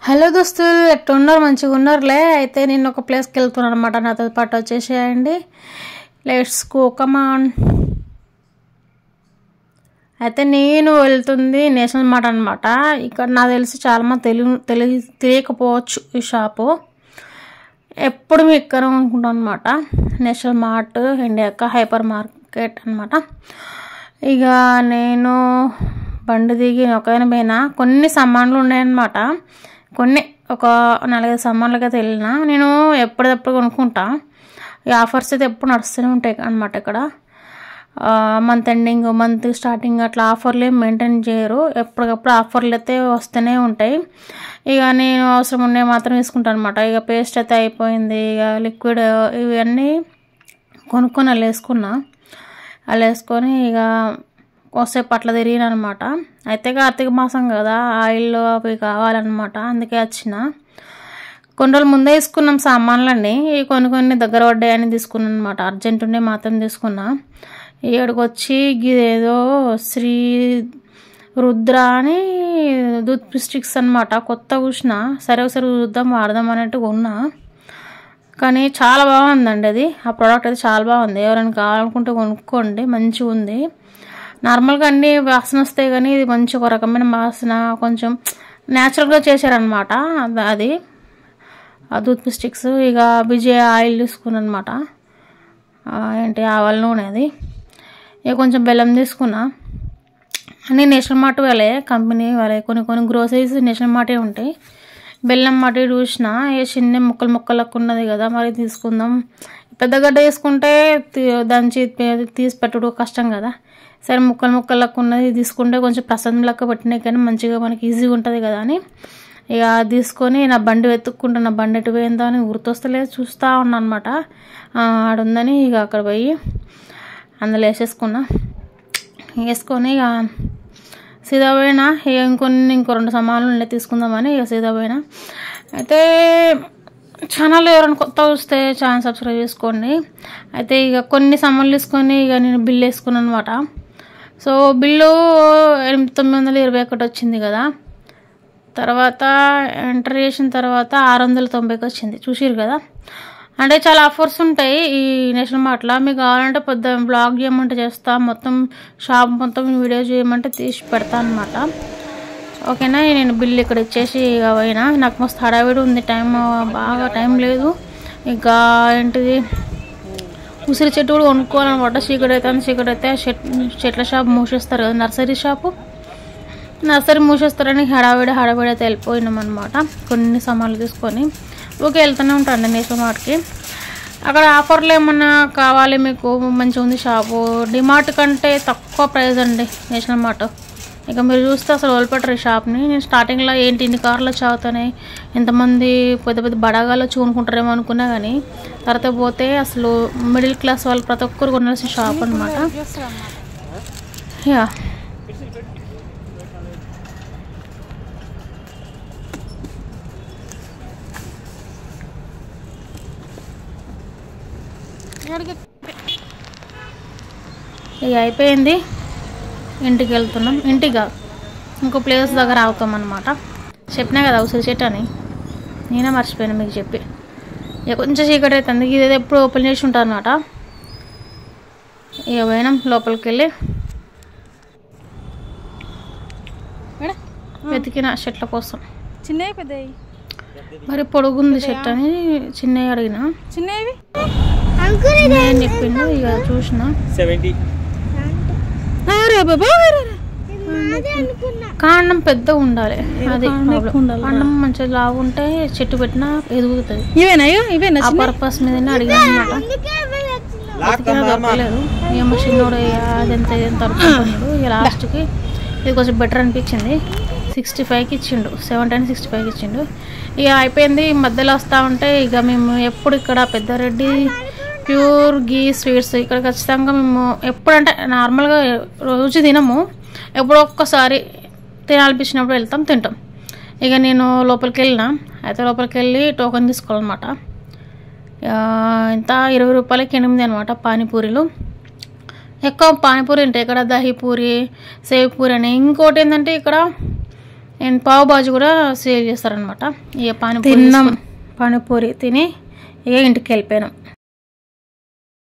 Hello దోస్తులు, ఎట్టున్నారు? మంచిగా ఉన్నారులే. అయితే నేను ఒక ప్లేస్కి వెళ్తున్నాను అనమాట. నాతో పాటు వచ్చేసేయండి. లెట్స్ గో, కమాన్. అయితే నేను వెళ్తుంది నేషనల్ మార్ట్ అనమాట. ఇక్కడ నాకు తెలిసి చాలామంది తెలియకపోవచ్చు ఈ షాపు. ఎప్పుడు మీ ఇక్కడ అనుకుంటాను అనమాట. నేషనల్ మార్ట్ ఇండియా యొక్క హైపర్ మార్కెట్ అనమాట. ఇక నేను బండి దిగి ఒకైనా పోయినా కొన్ని సామాన్లు ఉన్నాయన్నమాట. ఒక 4-5 సామాన్లకైతే వెళ్ళిన. నేను ఎప్పటికప్పుడు కొనుక్కుంటా. ఈ ఆఫర్స్ అయితే ఎప్పుడు నడుస్తూనే ఉంటాయి అనమాట. ఇక్కడ మంత్ ఎండింగ్, మంత్ స్టార్టింగ్ అట్లా ఆఫర్లు ఏం మెయింటైన్ చేయరు. ఎప్పటికప్పుడు ఆఫర్లు అయితే వస్తూనే ఉంటాయి. ఇక నేను అవసరం ఉన్నాయి మాత్రం తీసుకుంటాను అనమాట. ఇక పేస్ట్ అయితే అయిపోయింది. ఇక లిక్విడ్ ఇవన్నీ కొనుక్కొని అలా వేసుకొని ఇక కొద్దిసేపు అట్లా తిరిగిన అనమాట. అయితే కార్తీక మాసం కదా, ఆయిల్ అవి కావాలన్నమాట. అందుకే వచ్చిన. కొన్ని రోజులు ముందే తీసుకున్నాం సామాన్లన్నీ. కొన్ని దగ్గర పడ్డాయని తీసుకున్నాను అనమాట. అర్జెంట్ ఉండే మాత్రం తీసుకున్నా. ఇక్కడికి వచ్చి ఇదేదో శ్రీ రుద్ర అని టూత్ స్టిక్స్ అనమాట. కొత్త కూర్చున్న. సరే ఒకసారి వాడదాం అన్నట్టు కొన్నా. కానీ చాలా బాగుందండి అది. ఆ ప్రోడక్ట్ అయితే చాలా బాగుంది. ఎవరైనా కావాలనుకుంటే కొనుక్కోండి, మంచిగా ఉంది. నార్మల్గా అన్నీ వాసన వస్తాయి, కానీ ఇది మంచి ఒక రకమైన వాసన, కొంచెం న్యాచురల్గా చేశారనమాట. అది ఆ టూత్ స్టిక్స్. ఇక విజయ ఆయిల్ తీసుకున్నాను అనమాట. ఆవాల నూనె అది. ఇక కొంచెం బెల్లం తీసుకున్నా. అన్నీ నేషనల్ మార్ట్ వాళ్ళే, కంపెనీ వాళ్ళే. కొన్ని గ్రోసరీస్ నేషనల్ మార్టే ఉంటాయి. బెల్లం మట్టి చూసిన. ఏ చిన్న ముక్కలకు ఉన్నది కదా, మరి తీసుకుందాం. పెద్ద గడ్డ తీసుకుంటే దంచి తీసి పెట్టడం కష్టం కదా. సరే ముక్కలకు ఉన్నది తీసుకుంటే కొంచెం ప్రసాదం లెక్క పెట్టినాయి, కానీ మంచిగా మనకి ఈజీగా ఉంటుంది కదా అని ఇక తీసుకొని నా బండి వెతుక్కుంటా. నా బండి ఎటు పోయిందో అని గుర్తొస్తలేదు, చూస్తూ ఉన్నా అనమాట. ఆడుందని ఇక అక్కడ పోయి అందులో వేసుకొని ఇక సీదా పోయినా. ఇక ఇంకో 2 సామాన్లు ఉండే తీసుకుందామని ఇక సీదా పోయినా. అయితే ఛానల్ ఎవరైనా కొత్త వస్తే ఛానల్ సబ్స్క్రైబ్ చేసుకోండి. అయితే ఇక కొన్ని సామాన్లు తీసుకొని ఇక నేను బిల్ వేసుకున్నాను అనమాట. సో బిల్లు 921 వచ్చింది కదా. తర్వాత ఎంటర్ చేసిన తర్వాత 690కి వచ్చింది. చూసిరు కదా. అంటే చాలా ఆఫర్స్ ఉంటాయి ఈ నేషనల్ మార్ట్లో. మీకు కావాలంటే పెద్ద బ్లాగ్ చేయమంటే చేస్తా, మొత్తం షాప్ మొత్తం వీడియో చేయమంటే తీసి పెడతా అనమాట. ఓకేనా. నేను బిల్లు ఇక్కడ ఇచ్చేసి ఇక పోయినా. నాకు మస్తు హడావిడి ఉంది, బాగా టైం లేదు. ఇంకా ఏంటిది ఉసిరి చెట్టు కూడా కొనుక్కోవాలన్నమాట. చీకటి అయితే చెట్ల షాప్ మూసేస్తారు కదా, నర్సరీ మూసేస్తారని హడావిడి అయితే వెళ్ళిపోయినాం అనమాట. కొన్ని సామాన్లు తీసుకొని వెళ్తూనే ఉంటాను నేషనల్ మార్ట్కి. అక్కడ ఆఫర్లు ఏమన్నా కావాలి మీకు, మంచిగా ఉంది షాపు. డిమార్ట్ కంటే తక్కువ ప్రైస్ అండి నేషనల్ మార్ట్. ఇక మీరు చూస్తే అసలు వదిలిపెట్టరు ఈ షాప్ని. నేను స్టార్టింగ్లో ఏంటి ఇన్ని కార్లు చావుతాయి, ఎంతమంది పెద్ద బడాగాలో చూనుకుంటారేమో అనుకున్నా, కానీ తర్వాత పోతే అసలు మిడిల్ క్లాస్ వాళ్ళు ప్రతి ఒక్కరు కొనాల్సిన షాప్ అనమాట. యా ఇక అయిపోయింది. ఇంటికి వెళ్తున్నాం. ఇంటికి ఇంకో ప్లేస్ దగ్గర ఆగుతాం అనమాట. చెప్పినా కదా ఉసిరి చెట్టు అని, నేనే మర్చిపోయాను మీకు చెప్పి. ఇక కొంచెం చీకటి అవుతుంది. ఇది ఎప్పుడు ఓపెన్ చేసి ఉంటుంది అనమాట. ఇక పోయినాం లోపలికి వెళ్ళి వెతికిన చెట్ల కోసం. చిన్నవి పెద్దవి మరి పొడుగుంది చెట్టు అని చిన్నవి అడిగిన. చిన్నవి చెప్పిండు. ఇక చూసిన కాండం పెద్దగా ఉండాలి. అది కాండం మంచిగా లాగుంటే చెట్టు పెట్టినా ఎదుగుతుంది. ఇవేనా ఆ పర్పస్ మీదనే అడిగాను అనమాట. దొరకలేదు. ఏమో చిన్నోడు అదంతా అనుకుంటున్నాడు. ఇక లాస్ట్కి ఇది కొంచెం బెటర్ అనిపించింది. 65కి ఇచ్చిండు. 70-65కి ఇచ్చిండు. ఇక అయిపోయింది. మధ్యలో వస్తూ ఉంటే ఇక మేము ఎప్పుడు ఇక్కడ పెద్దారెడ్డి ప్యూర్ గీ స్వీట్స్ ఇక్కడ ఖచ్చితంగా మేము ఎప్పుడంటే నార్మల్గా రోజు తినము, ఎప్పుడో ఒక్కసారి తినాలనిపించినప్పుడు తింటాం. ఇక నేను లోపలికి వెళ్ళిన. అయితే లోపలికి వెళ్ళి టోకెన్ తీసుకోవాలన్నమాట. ఇంత 20 రూపాయలకి 8 అనమాట పానీపూరీలు. ఎక్కువ పానీపూరి ఉంటాయి ఇక్కడ, దహీపూరి, సేవ్ పూరి అని. ఇంకోటి ఏంటంటే ఇక్కడ అండ్ పావు బాజీ కూడా సేల్ చేస్తారనమాట. ఇక పానీపూరి తిన్నాం, పానీపూరి తిని ఇక ఇంటికి వెళ్ళిపోయినాం.